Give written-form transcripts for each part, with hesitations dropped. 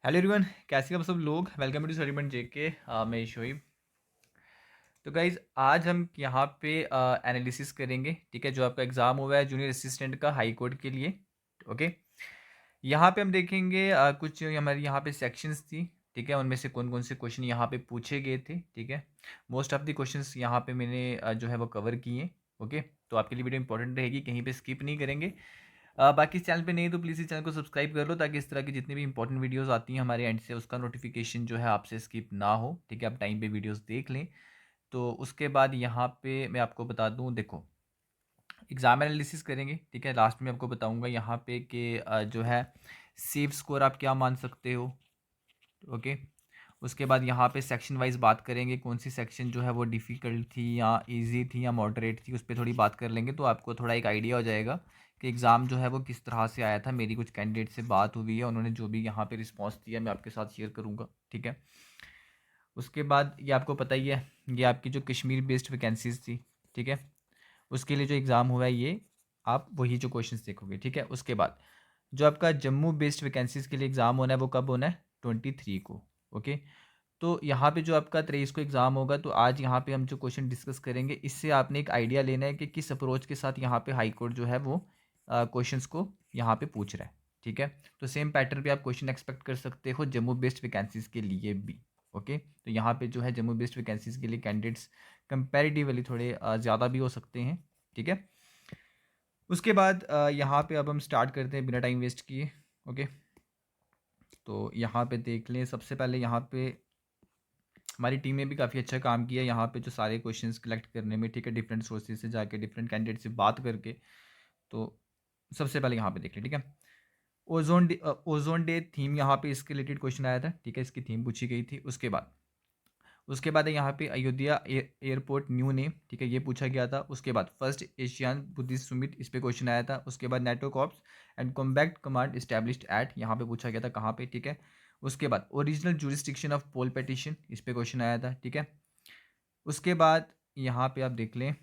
Hello everyone, कैसे हैं आप सब लोग। वेलकम टू स्टडी जेके। मैं शोएब। तो गाइज आज हम यहाँ पे एनालिसिस करेंगे, ठीक है, जो आपका एग्ज़ाम हुआ है जूनियर असिस्टेंट का हाई कोर्ट के लिए। ओके, यहाँ पे हम देखेंगे कुछ हमारी यहाँ पे सेक्शंस थी, ठीक है, उनमें से कौन कौन से क्वेश्चन यहाँ पे पूछे गए थे। ठीक है, मोस्ट ऑफ द क्वेश्चंस यहाँ पे मैंने जो है वो कवर किए। ओके, तो आपके लिए वीडियो इंपॉर्टेंट रहेगी, कहीं पे स्किप नहीं करेंगे। बाकी इस चैनल पे नहीं तो प्लीज़ इस चैनल को सब्सक्राइब कर लो, ताकि इस तरह की जितनी भी इंपॉर्टेंट वीडियोस आती हैं हमारे एंड से उसका नोटिफिकेशन जो है आपसे स्किप ना हो। ठीक है, आप टाइम पे वीडियोस देख लें। तो उसके बाद यहाँ पे मैं आपको बता दूँ, देखो एग्ज़ाम एनालिसिस करेंगे, ठीक है, लास्ट में आपको बताऊँगा यहाँ पे कि जो है सेव स्कोर आप क्या मान सकते हो। ओके, उसके बाद यहाँ पे सेक्शन वाइज बात करेंगे, कौन सी सेक्शन जो है वो डिफ़िकल्ट थी या इजी थी या मॉडरेट थी, उस पर थोड़ी बात कर लेंगे, तो आपको थोड़ा एक आइडिया हो जाएगा कि एग्ज़ाम जो है वो किस तरह से आया था। मेरी कुछ कैंडिडेट से बात हुई है, उन्होंने जो भी यहाँ पे रिस्पॉन्स दिया मैं आपके साथ शेयर करूँगा। ठीक है, उसके बाद ये आपको पता ही है, ये आपकी जो कश्मीर बेस्ड वैकेंसीज थी, ठीक है, उसके लिए जो एग्ज़ाम हुआ है ये आप वही जो क्वेश्चंस देखोगे। ठीक है, उसके बाद जो आपका जम्मू बेस्ड वैकेंसीज़ के लिए एग्ज़ाम होना है वो कब होना है, 23 को। ओके, तो यहाँ पे जो आपका 23 को एग्ज़ाम होगा, तो आज यहाँ पे हम जो क्वेश्चन डिस्कस करेंगे, इससे आपने एक आइडिया लेना है कि किस अप्रोच के साथ यहाँ पे हाई कोर्ट जो है वो क्वेश्चंस को यहाँ पे पूछ रहा है। ठीक है, तो सेम पैटर्न पे आप क्वेश्चन एक्सपेक्ट कर सकते हो जम्मू बेस्ड वैकेंसीज़ के लिए भी। ओके, तो यहाँ पे जो है जम्मू बेस्ड वैकेंसीज़ के लिए कैंडिडेट्स कंपेरेटिवली थोड़े ज़्यादा भी हो सकते हैं। ठीक है, उसके बाद यहाँ पे अब हम स्टार्ट करते हैं बिना टाइम वेस्ट किए। ओके, तो यहाँ पे देख लें, सबसे पहले यहाँ पे हमारी टीम ने भी काफ़ी अच्छा काम किया यहाँ पे जो सारे क्वेश्चंस कलेक्ट करने में। ठीक है, डिफरेंट सोर्सेज से जाके डिफरेंट कैंडिडेट से बात करके। तो सबसे पहले यहाँ पे देख लें, ठीक है, ओजोन डे थीम यहाँ पे इसके रिलेटेड क्वेश्चन आया था। ठीक है, इसकी थीम पूछी गई थी। उसके बाद है यहाँ पे अयोध्या एयरपोर्ट न्यू नेम, ठीक है, ये पूछा गया था। उसके बाद फर्स्ट एशियन बुद्धिस्ट सुमिट, इस पे क्वेश्चन आया था। उसके बाद NATO corps and combat command established at, यहाँ पे पूछा गया था कहाँ पे। ठीक है, उसके बाद original jurisdiction of poll petition, इस पे क्वेश्चन आया था। ठीक है, उसके बाद यहाँ पे आप देख लें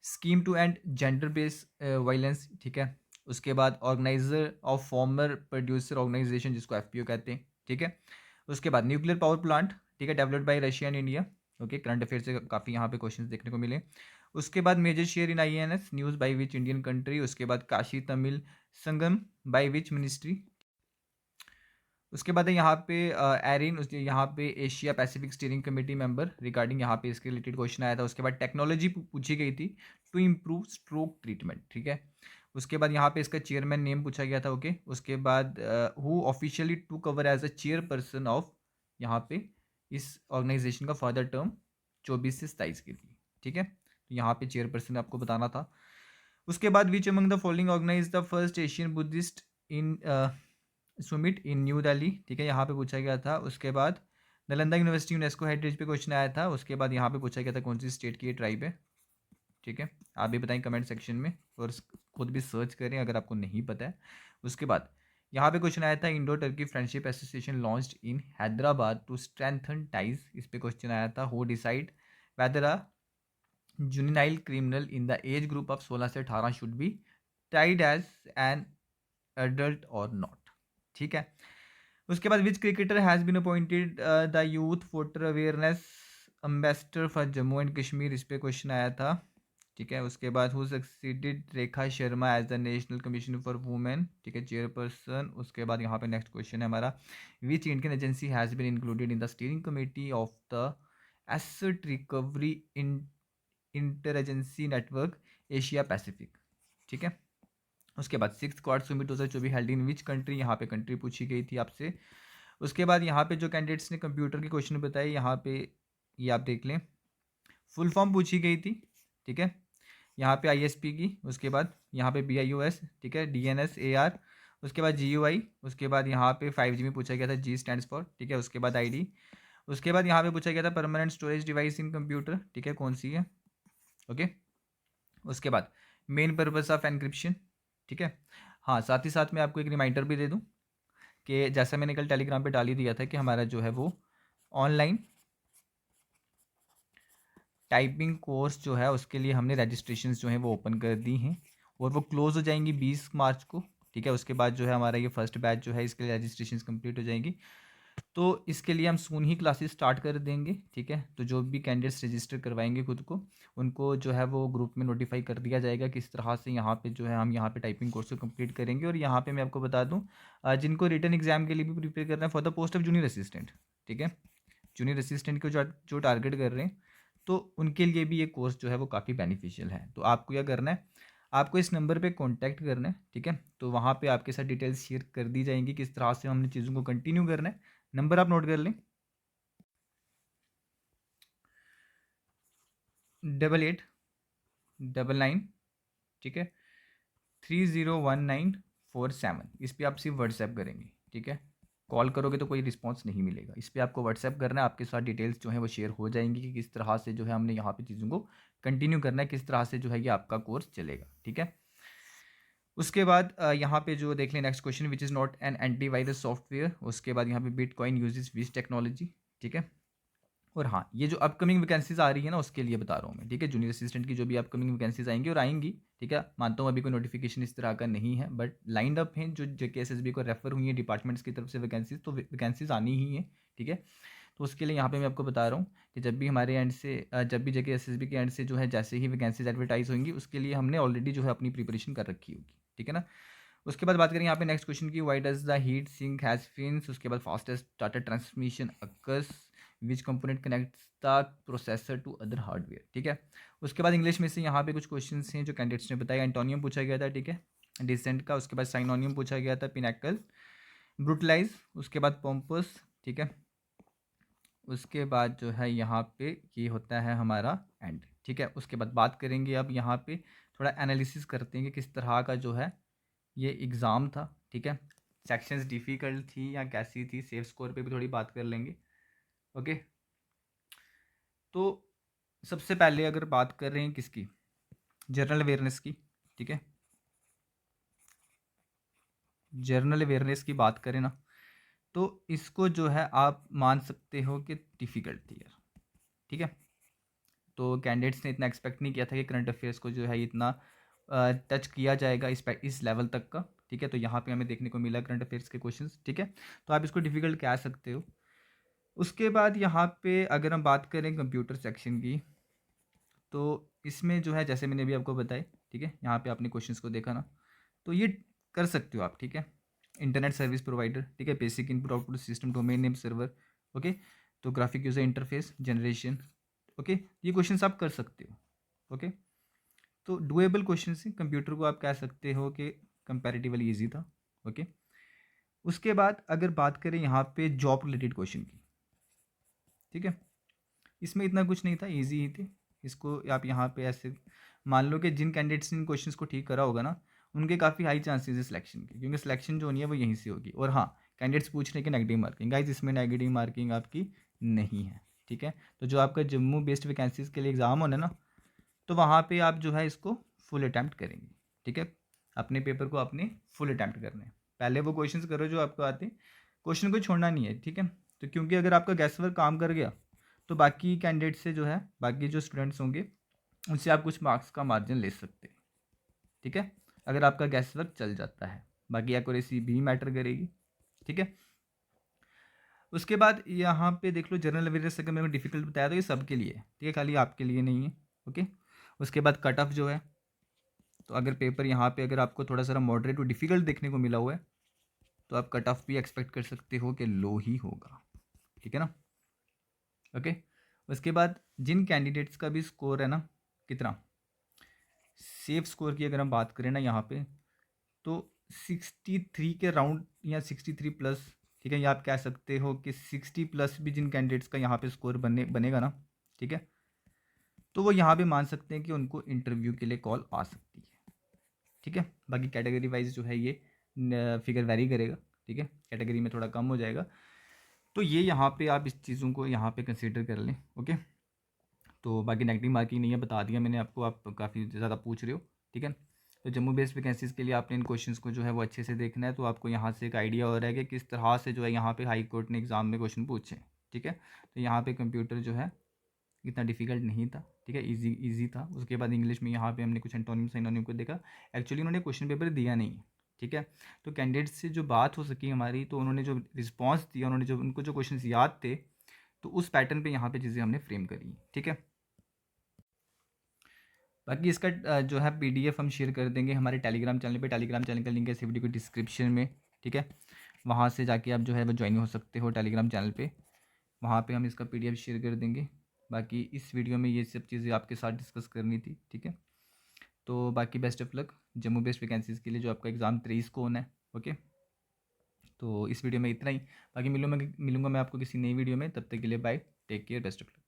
scheme two and gender based violence. ठीक है, उसके बाद organiser of farmer producer organisation, जिसको एफपीओ कहते हैं। ठीक है, उसके बाद न्यूक्लियर पावर प्लांट, ठीक है, developed by Russia and India. Okay, current affair से काफ़ी यहाँ पे क्वेश्चंस देखने को मिले। उसके बाद major share in INS news by which Indian country. उसके बाद Kashi Tamil Sangam by which ministry. उसके बाद है यहाँ पे एरिन, उसके यहाँ पे Asia Pacific steering committee member regarding, यहाँ पे इसके रिलेटेड क्वेश्चन आया था। उसके बाद टेक्नोलॉजी पूछी गई थी टू इम्प्रूव स्ट्रोक ट्रीटमेंट। ठीक है, उसके बाद यहाँ पे इसका चेयरमैन नेम पूछा गया था। ओके, उसके बाद who officially to cover as a chairperson of, यहाँ पे इस ऑर्गेनाइजेशन का फर्दर टर्म 24 से 27 के लिए। ठीक है, तो यहाँ पे चेयरपर्सन आपको बताना था। उसके बाद which among the following organise the first Asian Buddhist in summit in New Delhi. ठीक है, यहाँ पे पूछा गया था। उसके बाद नालंदा यूनिवर्सिटी यूनेस्को हेरिटेज पे क्वेश्चन आया था। उसके बाद यहाँ पे पूछा गया था कौन सी स्टेट की ये ट्राइब है। ठीक है, आप भी बताएं कमेंट सेक्शन में, और खुद भी सर्च करें अगर आपको नहीं पता है। उसके बाद यहाँ पे क्वेश्चन आया था Indo Turkey friendship association launched in Hyderabad to strengthen ties, इस पे क्वेश्चन आया था। Who decide whether a juvenile criminal in the age group of 16 से 18 शुड बी टाइड एज एन एडल्ट और नॉट। ठीक है, उसके बाद which cricketer has been appointed the youth voter awareness ambassador for Jammu and Kashmir, इस पे क्वेश्चन आया था। ठीक है, उसके बाद who succeeded Rekha Sharma as the National Commission for Women, ठीक है, चेयरपर्सन। उसके बाद यहाँ पे नेक्स्ट क्वेश्चन है हमारा, which Indian agency has been included in the steering committee of the asset recovery in inter agency network Asia Pacific. ठीक है, उसके बाद six Quad summit 2024 held in which country, यहाँ पे कंट्री पूछी गई थी आपसे। उसके बाद यहाँ पे जो कैंडिडेट्स ने कंप्यूटर के क्वेश्चन बताए, यहाँ पे ये आप देख लें, फुल फॉर्म पूछी गई थी। ठीक है, यहाँ पे आईएसपी की, उसके बाद यहाँ पे बीआईओएस, ठीक है, डीएनएस एआर, उसके बाद जीयूआई, उसके बाद यहाँ पे 5G में पूछा गया था, जी स्टैंड्स फॉर। ठीक है, उसके बाद आईडी, उसके बाद यहाँ पे पूछा गया था परमानेंट स्टोरेज डिवाइस इन कंप्यूटर, ठीक है, कौन सी है। ओके, उसके बाद मेन पर्पस ऑफ एनक्रिप्शन। ठीक है, हाँ, साथ ही साथ मैं आपको एक रिमाइंडर भी दे दूँ कि जैसा मैंने कल टेलीग्राम पे डाल ही दिया था कि हमारा जो है वो ऑनलाइन टाइपिंग कोर्स जो है उसके लिए हमने रजिस्ट्रेशंस जो हैं वो ओपन कर दी हैं, और वो क्लोज़ हो जाएंगी 20 मार्च को। ठीक है। उसके बाद जो है हमारा ये फर्स्ट बैच जो है इसके लिए रजिस्ट्रेशन कंप्लीट हो जाएंगी। तो इसके लिए हम सून ही क्लासेस स्टार्ट कर देंगे, ठीक है। तो जो भी कैंडिडेट्स रजिस्टर करवाएंगे खुद को, उनको जो है वो ग्रुप में नोटिफाई कर दिया जाएगा किस तरह से यहाँ पे जो है हम यहाँ पे टाइपिंग कोर्स को कंप्लीट करेंगे। और यहाँ पे मैं आपको बता दूँ, जिनको रिटर्न एग्जाम के लिए भी प्रिपेयर करना है for the post of junior assistant, ठीक है, जूनियर असिस्टेंट को जो जो टारगेट कर रहे हैं, तो उनके लिए भी ये कोर्स जो है वो काफ़ी बेनिफिशियल है। तो आपको क्या करना है, आपको इस नंबर पे कांटेक्ट करना है, ठीक है। तो वहाँ पे आपके साथ डिटेल्स शेयर कर दी जाएंगी किस तरह से हमने चीज़ों को कंटिन्यू करना है। नंबर आप नोट कर लें, 8899, ठीक है, 301947। इस पर आप सिर्फ व्हाट्सएप करेंगे, ठीक है। कॉल करोगे तो कोई रिस्पांस नहीं मिलेगा, इस पर आपको व्हाट्सएप करना है, आपके साथ डिटेल्स जो है वो शेयर हो जाएंगी कि किस तरह से जो है हमने यहाँ पे चीज़ों को कंटिन्यू करना है, किस तरह से जो है ये आपका कोर्स चलेगा, ठीक है। उसके बाद यहाँ पे जो देख लें next question, which is not an antivirus software. उसके बाद यहाँ पे बिटकॉइन यूजेस विच टेक्नोलॉजी, ठीक है। और हाँ, ये जो अपकमिंग वैकेंसीज आ रही है ना, उसके लिए बता रहा हूँ मैं, ठीक है। जूनियर असिस्टेंट की जो भी अपकमिंग वैकेंसीज आएंगी और आएंगी, ठीक है। मानता हूँ अभी कोई नोटिफिकेशन इस तरह का नहीं है, बट लाइंड अप हैं जो JKSSB को रेफर हुई है डिपार्टमेंट्स की तरफ से वैकेंसीज, तो वैकेंसीज आनी ही है, ठीक है। तो उसके लिए यहाँ पे मैं आपको बता रहा हूँ कि जब भी हमारे एंड से जब भी JKSSB के एंड से जो है जैसे ही वैकेंसीज एडवर्टाइज होंगी, उसके लिए हमने ऑलरेडी जो है अपनी प्रिपरेशन कर रखी होगी, ठीक है ना। उसके बाद बात करें यहाँ पे नेक्स्ट क्वेश्चन की, why does the heat sink has fins. उसके बाद fastest data transmission occurs, which component connects the processor to other hardware, ठीक है। उसके बाद इंग्लिश में से यहाँ पे कुछ क्वेश्चंस हैं जो कैंडिडेट्स ने बताया। एंटोनियम पूछा गया था, ठीक है, डिसेंट का। उसके बाद साइनोनियम पूछा गया था, पिनाकल, ब्रूटलाइज। उसके बाद पोम्पस, ठीक है। उसके बाद जो है यहाँ पे ये होता है हमारा एंड, ठीक है। उसके बाद बात करेंगे अब यहाँ पे थोड़ा एनालिसिस करते हैं कि किस तरह का जो है ये एग्ज़ाम था, ठीक है। सेक्शंस डिफ़िकल्ट थी या कैसी थी, सेफ स्कोर पे भी थोड़ी बात कर लेंगे, ओके। तो सबसे पहले अगर बात कर रहे हैं किसकी, जनरल अवेयरनेस की, ठीक है। जनरल अवेयरनेस की बात करें ना, तो इसको जो है आप मान सकते हो कि डिफ़िकल्ट थी यार, ठीक है। तो कैंडिडेट्स ने इतना एक्सपेक्ट नहीं किया था कि करंट अफेयर्स को जो है इतना टच किया जाएगा इस लेवल तक का, ठीक है। तो यहाँ पे हमें देखने को मिला करंट अफेयर्स के क्वेश्चंस, ठीक है। तो आप इसको डिफ़िकल्ट कह सकते हो। उसके बाद यहाँ पे अगर हम बात करें कंप्यूटर सेक्शन की, तो इसमें जो है जैसे मैंने अभी आपको बताया, ठीक है, यहाँ पे आपने क्वेश्चंस को देखा ना, तो ये कर सकते हो आप, ठीक है। इंटरनेट सर्विस प्रोवाइडर, ठीक है, basic input output system, domain name server, okay. तो graphic user interface generation, okay, ये क्वेश्चंस आप कर सकते हो, ओके। तो डुएबल क्वेश्चन से कंप्यूटर को आप कह सकते हो कि कंपैरेटिवली इजी था, ओके। उसके बाद अगर बात करें यहाँ पे जॉब रिलेटेड क्वेश्चन की, ठीक है, इसमें इतना कुछ नहीं था, इजी ही थे। इसको आप यहाँ पे ऐसे मान लो कि जिन कैंडिडेट्स ने इन क्वेश्चंस को ठीक करा होगा ना, उनके काफ़ी हाई चांसेस है सिलेक्शन के, क्योंकि सिलेक्शन जो होनी है वो यहीं से होगी। और हाँ, कैंडिडेट्स पूछ रहे हैं कि नेगेटिव मार्किंग, गाइज इसमें नेगेटिव मार्किंग आपकी नहीं है, ठीक है। तो जो आपका जम्मू बेस्ड वैकेंसीज़ के लिए एग्ज़ाम होना ना, तो वहाँ पे आप जो है इसको फुल अटैम्प्ट करेंगे, ठीक है। अपने पेपर को आपने फुल अटैम्प्ट करना है, पहले वो क्वेश्चंस करो जो आपको आते हैं, क्वेश्चन को छोड़ना नहीं है, ठीक है। तो क्योंकि अगर आपका गैस वर्क काम कर गया, तो बाकी कैंडिडेट से जो है, बाकी जो स्टूडेंट्स होंगे उनसे आप कुछ मार्क्स का मार्जिन ले सकते हैं, ठीक है, अगर आपका गैस वर्क चल जाता है। बाकी एक्यूरेसी भी मैटर करेगी, ठीक है। उसके बाद यहाँ पे देख लो जनरल अवेयरनेस, अगर मैंने डिफिकल्ट बताया तो ये सबके लिए है, ठीक है, खाली आपके लिए नहीं है, ओके। उसके बाद कट ऑफ जो है, तो अगर पेपर यहाँ पे अगर आपको थोड़ा सा मॉडरेट और डिफिकल्ट देखने को मिला हुआ है, तो आप कट ऑफ भी एक्सपेक्ट कर सकते हो कि लो ही होगा, ठीक है ना, ओके। उसके बाद जिन कैंडिडेट्स का भी स्कोर है ना, कितना सेफ स्कोर की अगर हम बात करें ना यहाँ पे, तो 63 के राउंड या 63 प्लस, ठीक है, या आप कह सकते हो कि 60 प्लस भी जिन कैंडिडेट्स का यहाँ पे स्कोर बनेगा ना, ठीक है, तो वो यहाँ पे मान सकते हैं कि उनको इंटरव्यू के लिए कॉल आ सकती है, ठीक है। बाकी कैटेगरी वाइज जो है ये फिगर वेरी करेगा, ठीक है, कैटेगरी में थोड़ा कम हो जाएगा। तो ये यहाँ पे आप इस चीज़ों को यहाँ पे कंसीडर कर लें, ओके। तो बाकी नेगेटिव मार्किंग नहीं है, बता दिया मैंने आपको, आप काफ़ी ज़्यादा पूछ रहे हो, ठीक है। तो जम्मू बेस्ड वैकेंसीज़ के लिए आपने इन क्वेश्चंस को जो है वो अच्छे से देखना है, तो आपको यहाँ से एक आइडिया हो रहा है कि किस तरह से जो है यहाँ पे हाई कोर्ट ने एग्ज़ाम में क्वेश्चन पूछे, ठीक है। तो यहाँ पे कंप्यूटर जो है इतना डिफिकल्ट नहीं था, ठीक है, इजी था। उसके बाद इंग्लिश में यहाँ पे हमने कुछ एंटोनिम साइनोनिम को देखा, एक्चुअली उन्होंने क्वेश्चन पेपर दिया नहीं है, ठीक है। तो कैंडिडेट से जो बात हो सकी हमारी, तो उन्होंने जो रिस्पॉन्स दिया, उन्होंने जो उनको जो क्वेश्चन याद थे, तो उस पैटर्न पे यहाँ पे चीज़ें हमने फ्रेम करी। ठीक है। बाकी इसका जो है पीडीएफ हम शेयर कर देंगे हमारे टेलीग्राम चैनल पे। टेलीग्राम चैनल का लिंक है इस वीडियो के डिस्क्रिप्शन में। ठीक है, वहाँ से जाके आप जो है वो ज्वाइन हो सकते हो टेलीग्राम चैनल पे। वहाँ पे हम इसका पीडीएफ शेयर कर देंगे। बाकी इस वीडियो में ये सब चीज़ें आपके साथ डिस्कस करनी थी। ठीक है, तो बाकी best of luck Jammu based vacancies के लिए जो आपका एग्ज़ाम 23 को होना है। ओके, तो इस वीडियो में इतना ही। बाकी मिलूंगा मैं आपको किसी नई वीडियो में। तब तक के लिए bye, take care, best of luck.